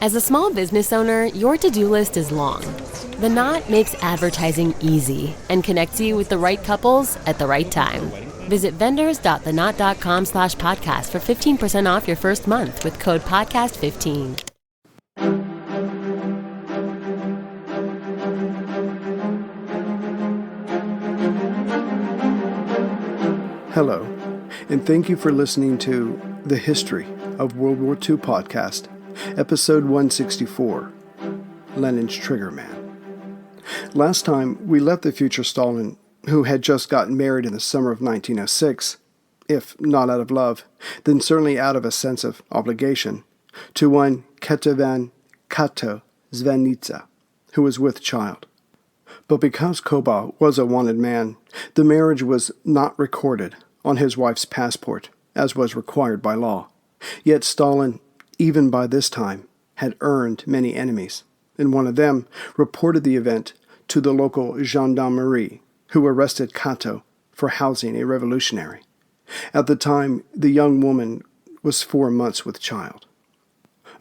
As a small business owner, your to-do list is long. The Knot makes advertising easy and connects you with the right couples at the right time. Visit vendors.theknot.com/podcast for 15% off your first month with code podcast15. Hello, and thank you for listening to The History of World War II podcast, episode 164, Lenin's Trigger Man. Last time, we left the future Stalin, who had just gotten married in the summer of 1906, if not out of love, then certainly out of a sense of obligation, to one Katavan Kato Zvanitsa, who was with child. But because Koba was a wanted man, the marriage was not recorded on his wife's passport, as was required by law. Yet Stalin, even by this time, had earned many enemies, and one of them reported the event to the local gendarmerie, who arrested Kato for housing a revolutionary. At the time, the young woman was 4 months with child.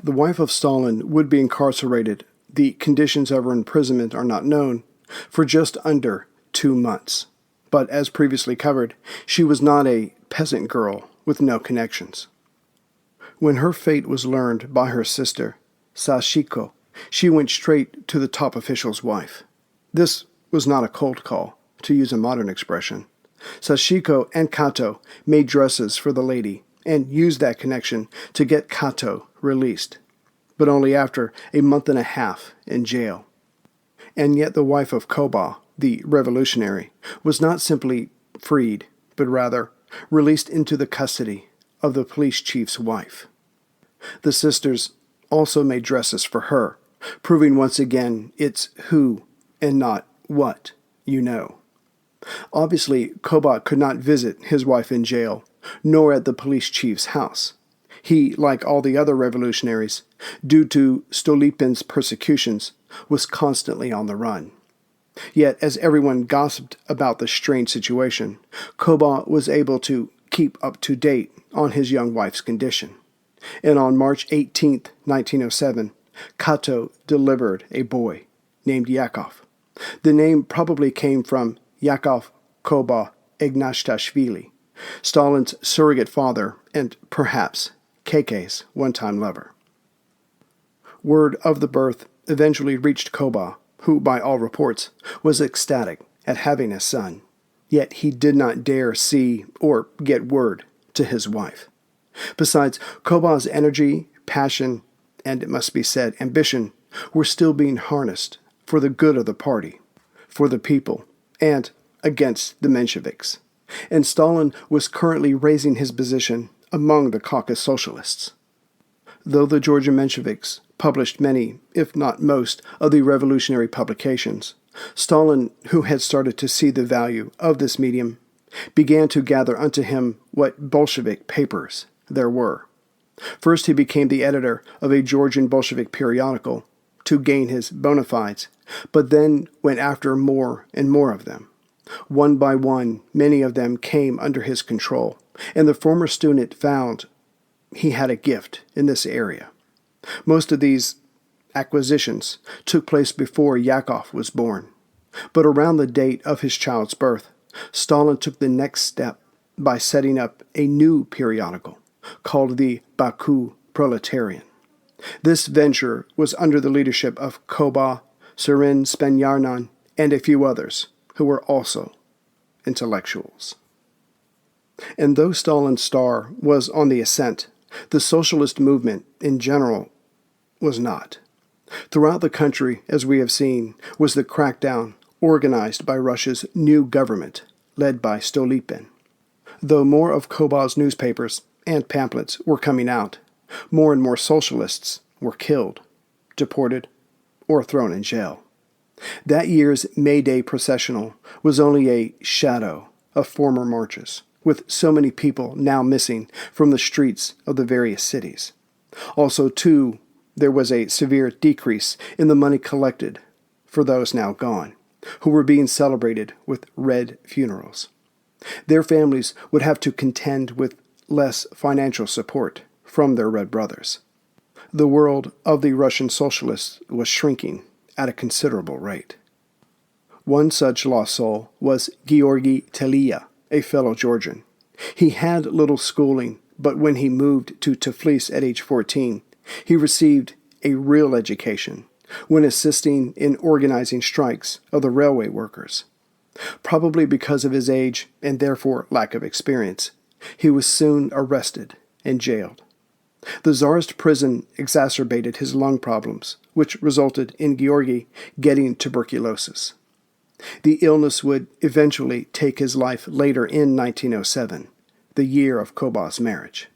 The wife of Stalin would be incarcerated, the conditions of her imprisonment are not known, for just under 2 months. But as previously covered, she was not a peasant girl with no connections. When her fate was learned by her sister, Sachiko, she went straight to the top official's wife. This was not a cold call, to use a modern expression. Sachiko and Kato made dresses for the lady and used that connection to get Kato released, but only after a month and a half in jail. And yet the wife of Koba, the revolutionary, was not simply freed, but rather released into the custody of the police chief's wife. The sisters also made dresses for her, proving once again it's who and not what you know. Obviously, Koba could not visit his wife in jail, nor at the police chief's house. He, like all the other revolutionaries, due to Stolypin's persecutions, was constantly on the run. Yet, as everyone gossiped about the strange situation, Koba was able to keep up to date on his young wife's condition. And on March 18, 1907, Kato delivered a boy named Yakov. The name probably came from Yakov Koba Ignatashvili, Stalin's surrogate father and perhaps KK's one-time lover. Word of the birth eventually reached Koba, who, by all reports, was ecstatic at having a son. Yet he did not dare see or get word to his wife. Besides, Koba's energy, passion, and it must be said, ambition, were still being harnessed for the good of the party, for the people, and against the Mensheviks. And Stalin was currently raising his position among the Caucasus socialists. Though the Georgian Mensheviks published many, if not most, of the revolutionary publications, Stalin, who had started to see the value of this medium, began to gather unto him what Bolshevik papers there were. First he became the editor of a Georgian Bolshevik periodical to gain his bona fides, but then went after more and more of them. One by one, many of them came under his control, and the former student found he had a gift in this area. Most of these acquisitions took place before Yakov was born, but around the date of his child's birth, Stalin took the next step by setting up a new periodical called the Baku Proletarian. This venture was under the leadership of Koba, Serin Spenyarnan, and a few others who were also intellectuals. And though Stalin's star was on the ascent, the socialist movement in general was not. Throughout the country, as we have seen, was the crackdown organized by Russia's new government, led by Stolypin. Though more of Koba's newspapers and pamphlets were coming out, more and more socialists were killed, deported, or thrown in jail. That year's May Day processional was only a shadow of former marches, with so many people now missing from the streets of the various cities. Also, too, there was a severe decrease in the money collected for those now gone, who were being celebrated with red funerals. Their families would have to contend with less financial support from their red brothers. The world of the Russian socialists was shrinking at a considerable rate. One such lost soul was Georgy Talia, a fellow Georgian. He had little schooling, but when he moved to Tiflis at age 14, he received a real education when assisting in organizing strikes of the railway workers. Probably because of his age and therefore lack of experience, he was soon arrested and jailed. The Tsarist prison exacerbated his lung problems, which resulted in Georgy getting tuberculosis. The illness would eventually take his life later in 1907, the year of Koba's marriage.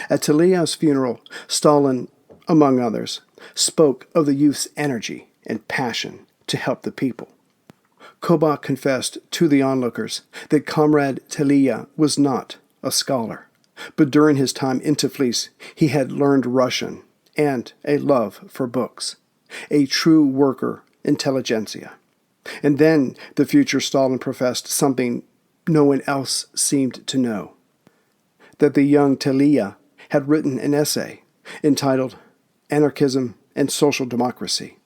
At Talia's funeral, Stalin, among others, spoke of the youth's energy and passion to help the people. Koba confessed to the onlookers that Comrade Talia was not a scholar, but during his time in Tiflis, he had learned Russian and a love for books, a true worker intelligentsia. And then the future Stalin professed something no one else seemed to know, that the young Talia had written an essay entitled Anarchism and Social Democracy.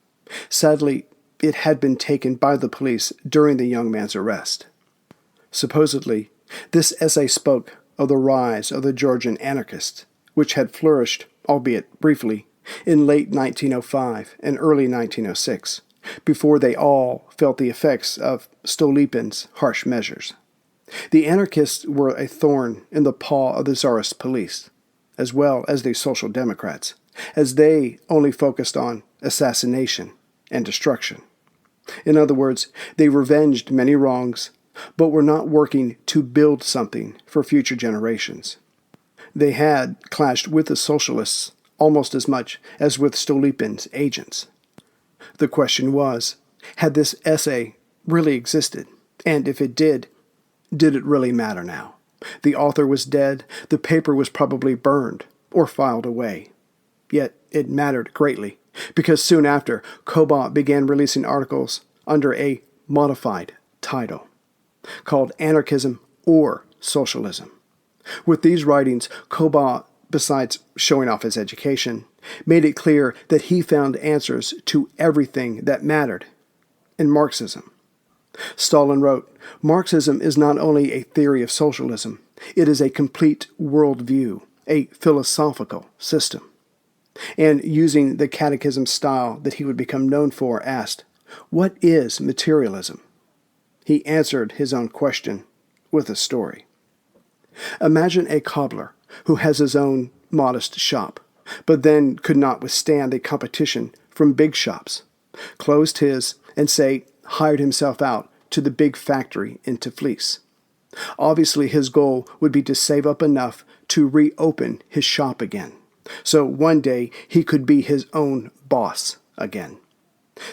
Sadly, it had been taken by the police during the young man's arrest. Supposedly, this essay spoke of the rise of the Georgian anarchists, which had flourished, albeit briefly, in late 1905 and early 1906, before they all felt the effects of Stolypin's harsh measures. The anarchists were a thorn in the paw of the Tsarist police, as well as the Social Democrats, as they only focused on assassination and destruction. In other words, they revenged many wrongs, but were not working to build something for future generations. They had clashed with the socialists almost as much as with Stolypin's agents. The question was, had this essay really existed? And if it did it really matter now? The author was dead, the paper was probably burned or filed away. Yet it mattered greatly, because soon after, Koba began releasing articles under a modified title, called Anarchism or Socialism. With these writings, Koba, besides showing off his education, made it clear that he found answers to everything that mattered in Marxism. Stalin wrote, Marxism is not only a theory of socialism, it is a complete worldview, a philosophical system. And using the catechism style that he would become known for, asked, what is materialism? He answered his own question with a story. Imagine a cobbler who has his own modest shop, but then could not withstand the competition from big shops, closed his, and say, hired himself out to the big factory in Tiflis. Obviously, his goal would be to save up enough to reopen his shop again, so one day he could be his own boss again.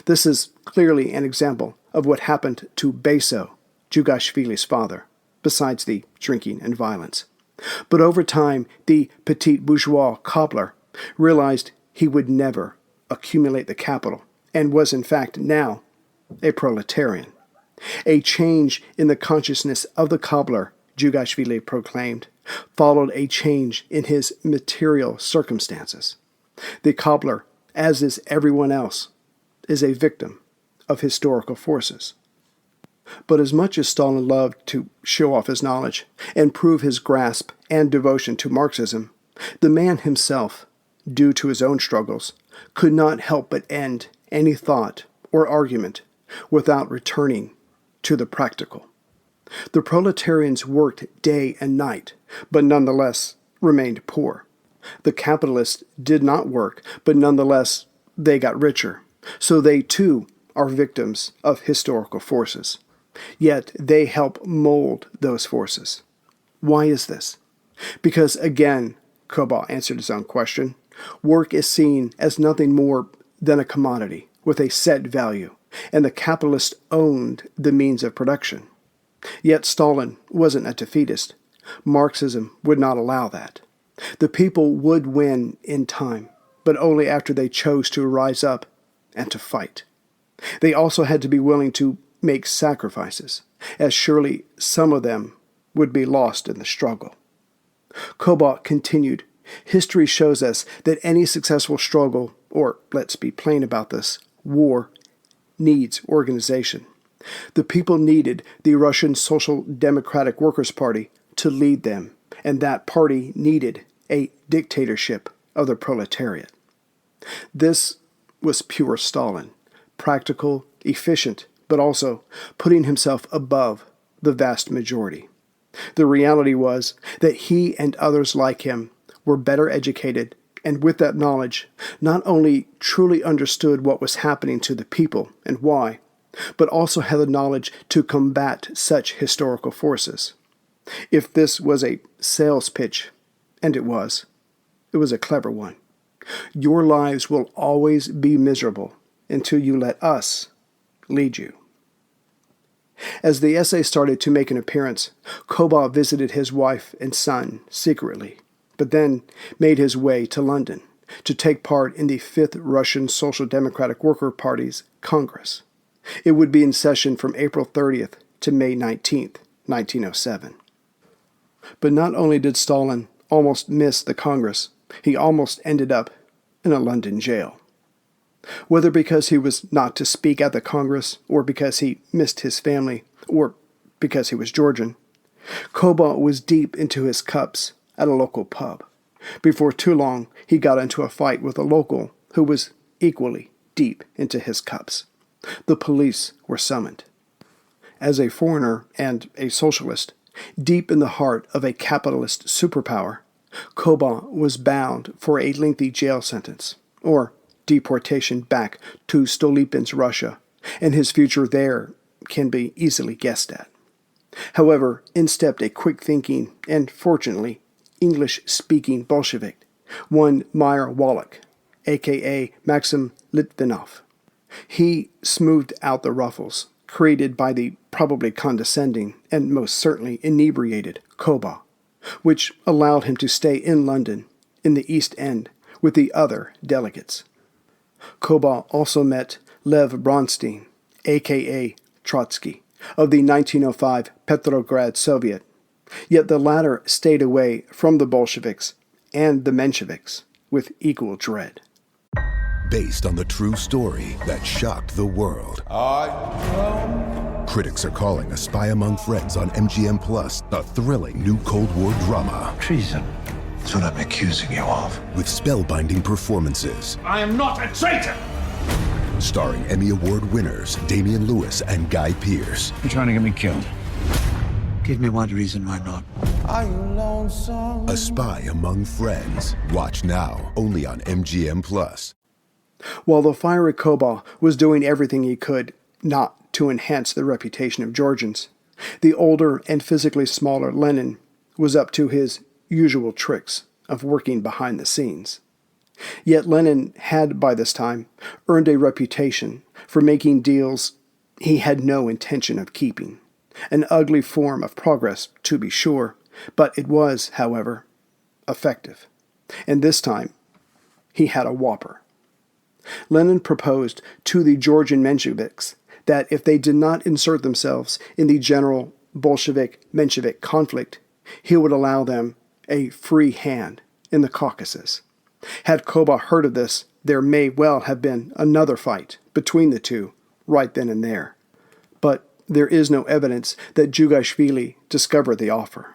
This is clearly an example of what happened to Beso, Djugashvili's father, besides the drinking and violence. But over time, the petit bourgeois cobbler realized he would never accumulate the capital and was in fact now a proletarian. A change in the consciousness of the cobbler, Djugashvili proclaimed, followed a change in his material circumstances. The cobbler, as is everyone else, is a victim of historical forces. But as much as Stalin loved to show off his knowledge and prove his grasp and devotion to Marxism, the man himself, due to his own struggles, could not help but end any thought or argument without returning to the practical. The proletarians worked day and night, but nonetheless remained poor. The capitalists did not work, but nonetheless they got richer. So they too are victims of historical forces. Yet they help mold those forces. Why is this? Because again, Koba answered his own question, work is seen as nothing more than a commodity with a set value, and the capitalist owned the means of production. Yet Stalin wasn't a defeatist. Marxism would not allow that. The people would win in time, but only after they chose to rise up and to fight. They also had to be willing to make sacrifices, as surely some of them would be lost in the struggle. Koba continued History shows us that any successful struggle, or let's be plain about this, war, needs organization. The people needed the Russian Social Democratic Workers' Party to lead them, and that party needed a dictatorship of the proletariat. This was pure Stalin, practical, efficient, but also putting himself above the vast majority. The reality was that he and others like him were better educated, and with that knowledge, not only truly understood what was happening to the people and why, but also had the knowledge to combat such historical forces. If this was a sales pitch, and it was a clever one. Your lives will always be miserable until you let us lead you. As the essay started to make an appearance, Koba visited his wife and son secretly, but then made his way to London to take part in the 5th Russian Social Democratic Worker Party's Congress. It would be in session from April 30th to May 19th, 1907. But not only did Stalin almost miss the Congress, he almost ended up in a London jail. Whether because he was not to speak at the Congress, or because he missed his family, or because he was Georgian, Koba was deep into his cups at a local pub. Before too long, he got into a fight with a local who was equally deep into his cups. The police were summoned. As a foreigner and a socialist, deep in the heart of a capitalist superpower, Koba was bound for a lengthy jail sentence, or deportation back to Stolypin's Russia, and his future there can be easily guessed at. However, in stepped a quick-thinking and, fortunately, English-speaking Bolshevik, one Meyer Wallach, a.k.a. Maxim Litvinov. He smoothed out the ruffles created by the probably condescending and most certainly inebriated Koba, which allowed him to stay in London, in the East End, with the other delegates. Koba also met Lev Bronstein, a.k.a. Trotsky, of the 1905 Petrograd Soviet, yet the latter stayed away from the Bolsheviks and the Mensheviks with equal dread. Based on the true story that shocked the world. Critics are calling A Spy Among Friends on MGM Plus a thrilling new Cold War drama. Treason. That's what I'm accusing you of. With spellbinding performances. I am not a traitor! Starring Emmy Award winners Damian Lewis and Guy Pearce. You're trying to get me killed. Give me one reason why not. Are you lonesome? A Spy Among Friends. Watch now, only on MGM Plus. While the fiery Koba was doing everything he could not to enhance the reputation of Georgians, the older and physically smaller Lenin was up to his usual tricks of working behind the scenes. Yet Lenin had, by this time, earned a reputation for making deals he had no intention of keeping. An ugly form of progress, to be sure, but it was, however, effective. And this time, he had a whopper. Lenin proposed to the Georgian Mensheviks that if they did not insert themselves in the general Bolshevik-Menshevik conflict, he would allow them a free hand in the Caucasus. Had Koba heard of this, there may well have been another fight between the two right then and there. But there is no evidence that Djugashvili discovered the offer.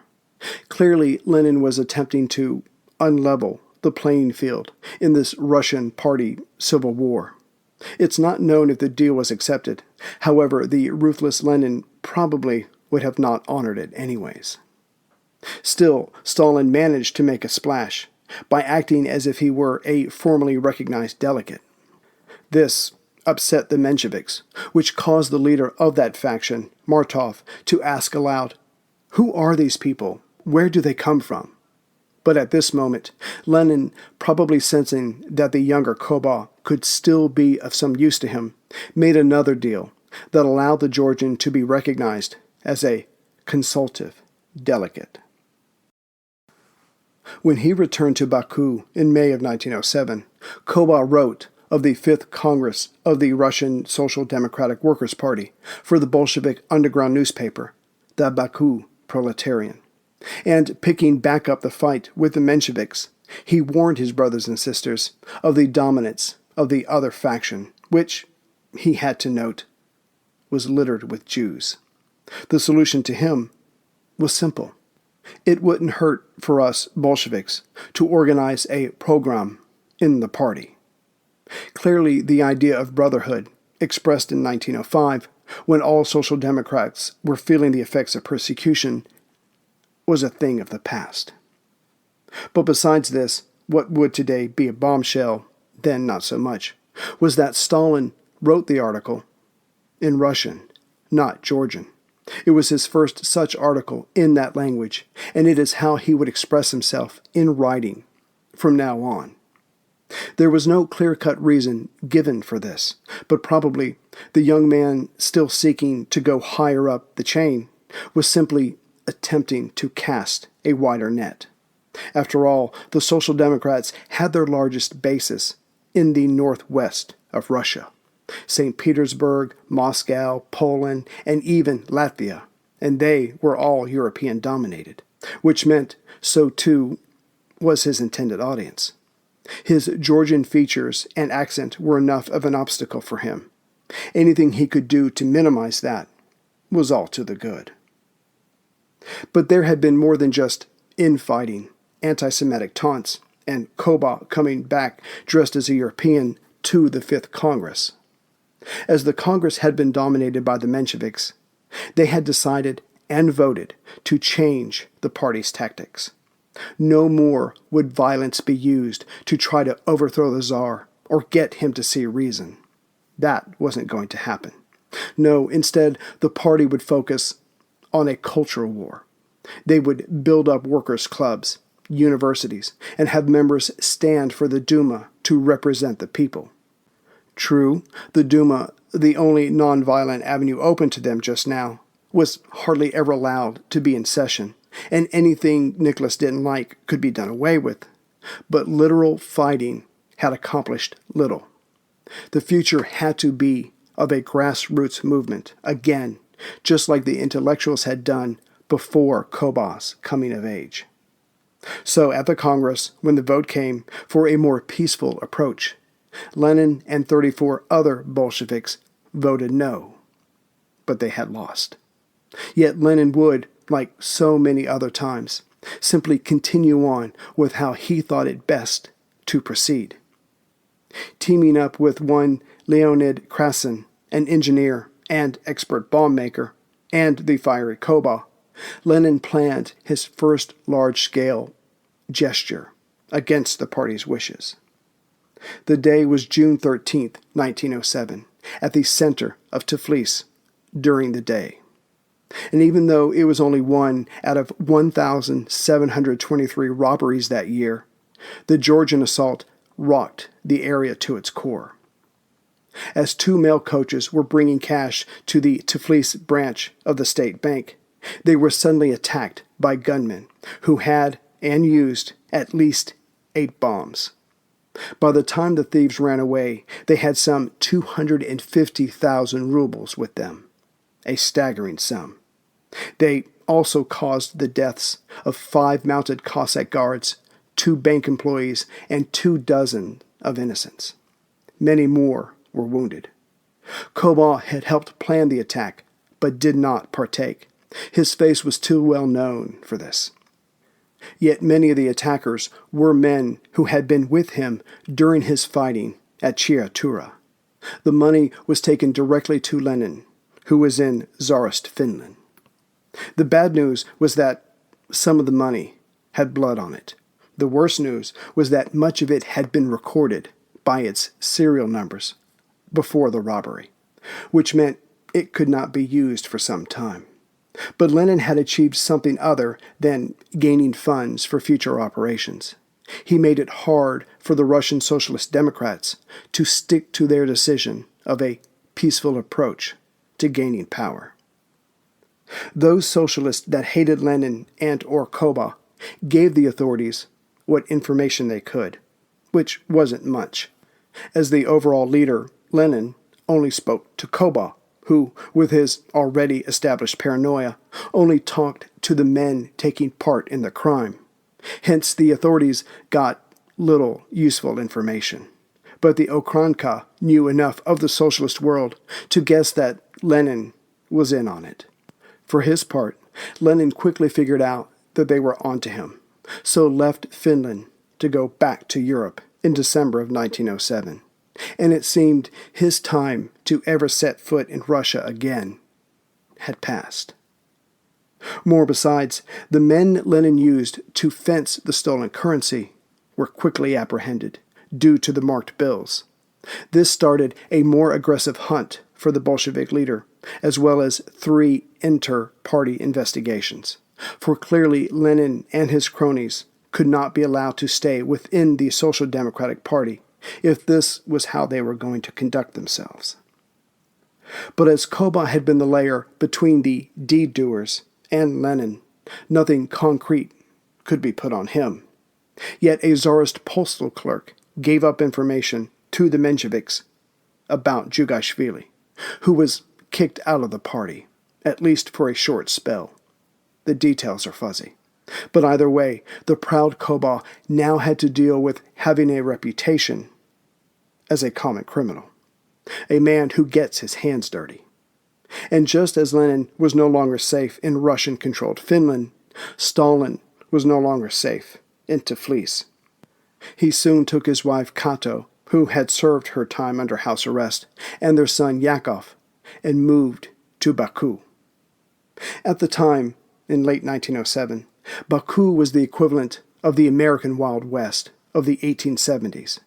Clearly, Lenin was attempting to unlevel the playing field in this Russian party civil war. It's not known if the deal was accepted. However, the ruthless Lenin probably would have not honored it anyways. Still, Stalin managed to make a splash by acting as if he were a formally recognized delegate. This upset the Mensheviks, which caused the leader of that faction, Martov, to ask aloud, "Who are these people? Where do they come from?" But at this moment, Lenin, probably sensing that the younger Koba could still be of some use to him, made another deal that allowed the Georgian to be recognized as a consultative delegate. When he returned to Baku in May of 1907, Koba wrote of the 5th Congress of the Russian Social Democratic Workers' Party for the Bolshevik underground newspaper, the Baku Proletarian. And picking back up the fight with the Mensheviks, He warned his brothers and sisters of the dominance of the other faction, which, he had to note, was littered with Jews. The solution to him was simple. It wouldn't hurt for us Bolsheviks to organize a program in the party. Clearly, the idea of brotherhood, expressed in 1905, when all Social Democrats were feeling the effects of persecution, was a thing of the past. But besides this, what would today be a bombshell, then not so much, was that Stalin wrote the article in Russian, not Georgian. It was his first such article in that language, and it is how he would express himself in writing from now on. There was no clear-cut reason given for this, but probably the young man still seeking to go higher up the chain was simply attempting to cast a wider net. After all, the Social Democrats had their largest basis in the northwest of Russia. St. Petersburg, Moscow, Poland, and even Latvia, and they were all European-dominated, which meant so too was his intended audience. His Georgian features and accent were enough of an obstacle for him. Anything he could do to minimize that was all to the good. But there had been more than just infighting, anti-Semitic taunts, and Koba coming back dressed as a European to the Fifth Congress. As the Congress had been dominated by the Mensheviks, they had decided and voted to change the party's tactics. No more would violence be used to try to overthrow the Tsar or get him to see reason. That wasn't going to happen. No, instead, the party would focus on a cultural war. They would build up workers' clubs, universities, and have members stand for the Duma to represent the people. True, the Duma, the only nonviolent avenue open to them just now, was hardly ever allowed to be in session, and anything Nicholas didn't like could be done away with. But literal fighting had accomplished little. The future had to be of a grassroots movement, again, just like the intellectuals had done before Koba's coming of age. So at the Congress, when the vote came for a more peaceful approach, Lenin and 34 other Bolsheviks voted no, but they had lost. Yet Lenin would, like so many other times, simply continue on with how he thought it best to proceed. Teaming up with one Leonid Krasin, an engineer and expert bomb maker, and the fiery Koba, Lenin planned his first large-scale gesture against the party's wishes. The day was June 13th, 1907, at the center of Tiflis during the day. And even though it was only one out of 1,723 robberies that year, the Georgian assault rocked the area to its core. As two mail coaches were bringing cash to the Tiflis branch of the state bank, they were suddenly attacked by gunmen who had and used at least 8 bombs. By the time the thieves ran away, they had some 250,000 rubles with them, a staggering sum. They also caused the deaths of 5 mounted Cossack guards, 2 bank employees, and 24 of innocents. Many more were wounded. Koba had helped plan the attack, but did not partake. His face was too well known for this. Yet many of the attackers were men who had been with him during his fighting at Chiatura. The money was taken directly to Lenin, who was in Tsarist Finland. The bad news was that some of the money had blood on it. The worst news was that much of it had been recorded by its serial numbers before the robbery, which meant it could not be used for some time. But Lenin had achieved something other than gaining funds for future operations. He made it hard for the Russian Socialist Democrats to stick to their decision of a peaceful approach to gaining power. Those socialists that hated Lenin and or Koba gave the authorities what information they could, which wasn't much. As the overall leader, Lenin only spoke to Koba, who, with his already established paranoia, only talked to the men taking part in the crime. Hence, the authorities got little useful information. But the Okranka knew enough of the socialist world to guess that Lenin was in on it. For his part, Lenin quickly figured out that they were onto him, so left Finland to go back to Europe in December of 1907. And it seemed his time to ever set foot in Russia again had passed. More besides, the men Lenin used to fence the stolen currency were quickly apprehended due to the marked bills. This started a more aggressive hunt for the Bolshevik leader, as well as 3 inter-party investigations. For clearly Lenin and his cronies could not be allowed to stay within the Social Democratic Party if this was how they were going to conduct themselves. But as Koba had been the layer between the deed-doers and Lenin, nothing concrete could be put on him. Yet a Tsarist postal clerk gave up information to the Mensheviks about Jugashvili, who was kicked out of the party, at least for a short spell. The details are fuzzy. But either way, the proud Koba now had to deal with having a reputation as a common criminal, a man who gets his hands dirty. And just as Lenin was no longer safe in Russian-controlled Finland, Stalin was no longer safe in Tiflis. He soon took his wife Kato, who had served her time under house arrest, and their son Yakov, and moved to Baku. At the time, in late 1907, Baku was the equivalent of the American Wild West of the 1870s.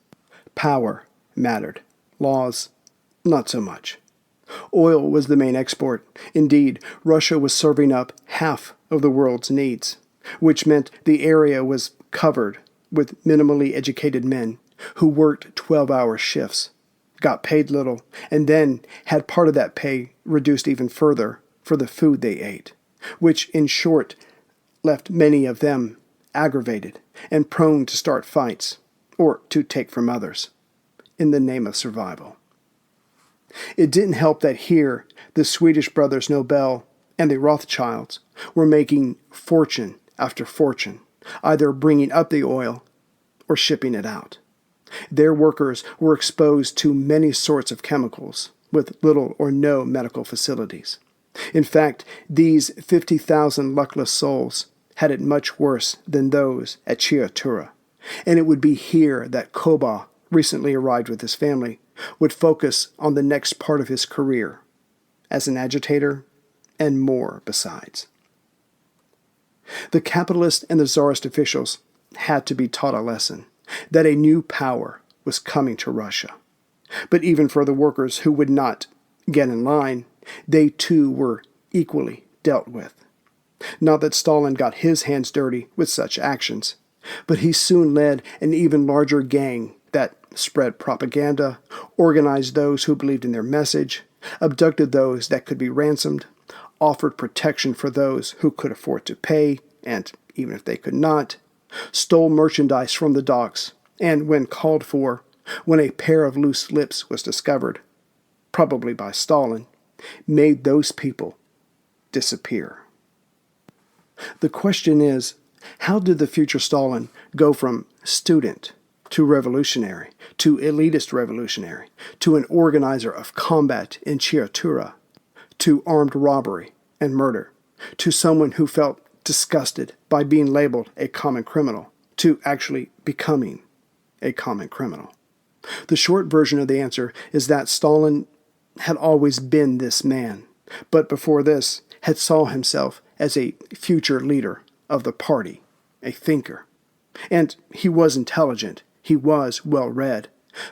Power mattered. Laws, not so much. Oil was the main export. Indeed, Russia was serving up half of the world's needs, which meant the area was covered with minimally educated men who worked 12-hour shifts, got paid little, and then had part of that pay reduced even further for the food they ate, which, in short, left many of them aggravated and prone to start fights or to take from others in the name of survival. It didn't help that here the Swedish brothers Nobel and the Rothschilds were making fortune after fortune, either bringing up the oil or shipping it out. Their workers were exposed to many sorts of chemicals with little or no medical facilities. In fact, these 50,000 luckless souls had it much worse than those at Chiatura, and it would be here that Koba, recently arrived with his family, would focus on the next part of his career as an agitator and more besides. The capitalist and the Tsarist officials had to be taught a lesson that a new power was coming to Russia. But even for the workers who would not get in line, they too were equally dealt with. Not that Stalin got his hands dirty with such actions, but he soon led an even larger gang that spread propaganda, organized those who believed in their message, abducted those that could be ransomed, offered protection for those who could afford to pay, and even if they could not, stole merchandise from the docks, and when called for, when a pair of loose lips was discovered, probably by Stalin, made those people disappear. The question is, how did the future Stalin go from student to revolutionary, to elitist revolutionary, to an organizer of combat in Chiatura, to armed robbery and murder, to someone who felt disgusted by being labeled a common criminal, to actually becoming a common criminal? The short version of the answer is that Stalin had always been this man, but before this had saw himself as a future leader of the party, a thinker. And he was intelligent, he was well-read,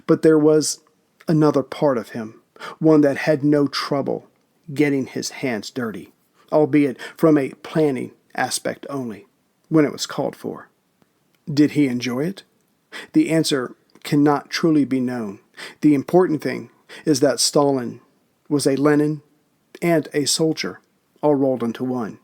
but there was another part of him, one that had no trouble getting his hands dirty, albeit from a planning aspect only, when it was called for. Did he enjoy it? The answer cannot truly be known. The important thing is that Stalin was a Lenin and a soldier, all rolled into one.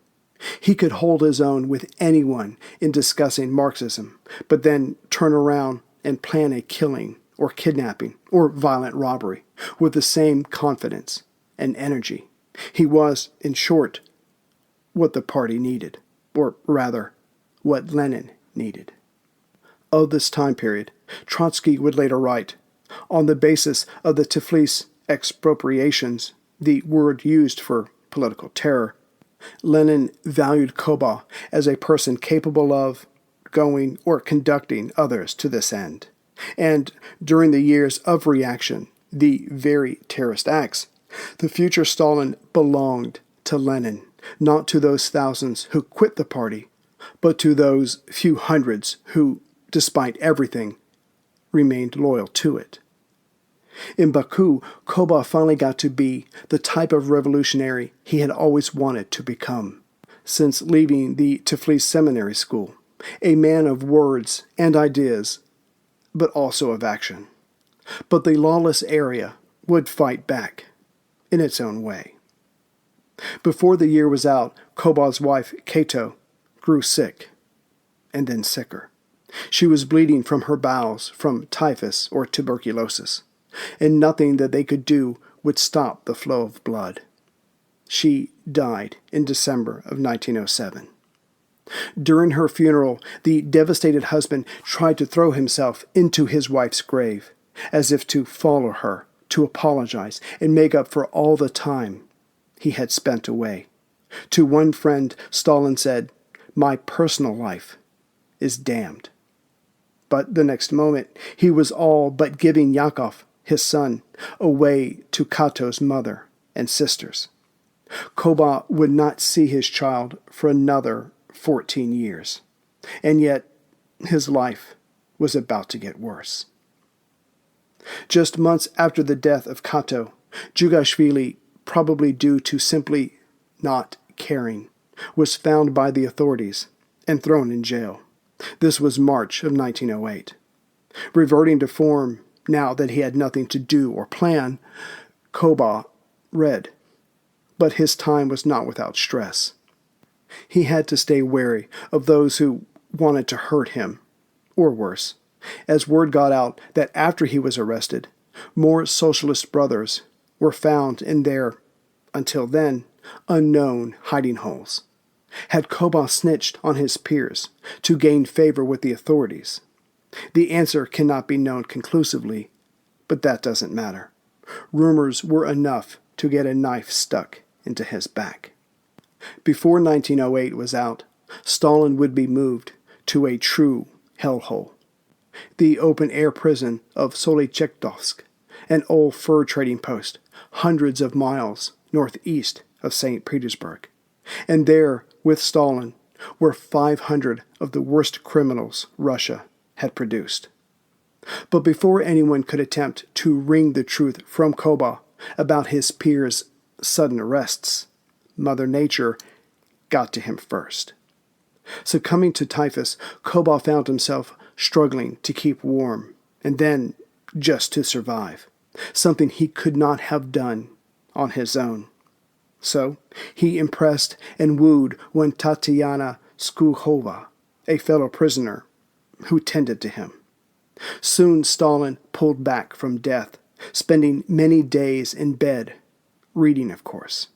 He could hold his own with anyone in discussing Marxism, but then turn around and plan a killing or kidnapping or violent robbery with the same confidence and energy. He was, in short, what the party needed, or rather, what Lenin needed. of this time period, Trotsky would later write, on the basis of the Tiflis expropriations, the word used for political terror, Lenin valued Koba as a person capable of going or conducting others to this end. And during the years of reaction, the very terrorist acts, the future Stalin belonged to Lenin, not to those thousands who quit the party, but to those few hundreds who, despite everything, remained loyal to it. In Baku, Koba finally got to be the type of revolutionary he had always wanted to become, since leaving the Tiflis Seminary School, a man of words and ideas, but also of action. But the lawless area would fight back in its own way. Before the year was out, Koba's wife, Kato, grew sick, and then sicker. She was bleeding from her bowels from typhus or tuberculosis, and nothing that they could do would stop the flow of blood. She died in December of 1907. During her funeral, the devastated husband tried to throw himself into his wife's grave, as if to follow her, to apologize, and make up for all the time he had spent away. To one friend, Stalin said, "My personal life is damned." But the next moment, he was all but giving Yakov, his son, away to Kato's mother and sisters. Koba would not see his child for another 14 years, and yet his life was about to get worse. Just months after the death of Kato, Djugashvili, probably due to simply not caring, was found by the authorities and thrown in jail. This was March of 1908. Reverting to form, now that he had nothing to do or plan, Koba read. But his time was not without stress. He had to stay wary of those who wanted to hurt him, or worse, as word got out that after he was arrested, more socialist brothers were found in their, until then, unknown hiding holes. Had Koba snitched on his peers to gain favor with the authorities? The answer cannot be known conclusively, but that doesn't matter. Rumors were enough to get a knife stuck into his back. Before 1908 was out, Stalin would be moved to a true hellhole. The open-air prison of Solichektovsk, an old fur trading post, hundreds of miles northeast of St. Petersburg. And there, with Stalin, were 500 of the worst criminals Russia had produced. But before anyone could attempt to wring the truth from Koba about his peers' sudden arrests, Mother Nature got to him first. Succumbing to typhus, Koba found himself struggling to keep warm, and then just to survive, something he could not have done on his own. So he impressed and wooed one Tatiana Skuhova, a fellow prisoner, who tended to him. Soon Stalin pulled back from death, spending many days in bed, reading, of course.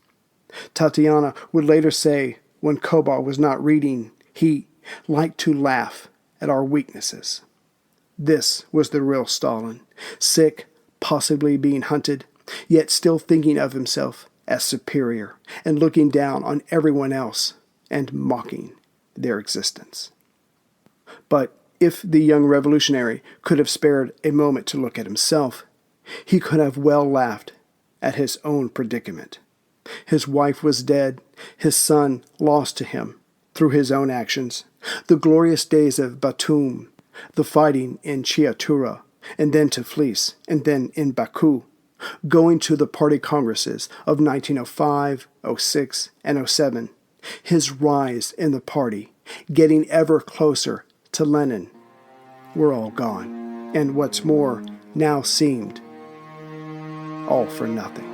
Tatiana would later say when Koba was not reading, he liked to laugh at our weaknesses. This was the real Stalin, sick, possibly being hunted, yet still thinking of himself as superior and looking down on everyone else and mocking their existence. But if the young revolutionary could have spared a moment to look at himself, he could have well laughed at his own predicament. His wife was dead, his son lost to him through his own actions, the glorious days of Batum, the fighting in Chiatura, and then Tiflis, and then in Baku, going to the party congresses of 1905, 06, and 07, his rise in the party, getting ever closer to Lenin, were all gone, and what's more, now seemed all for nothing.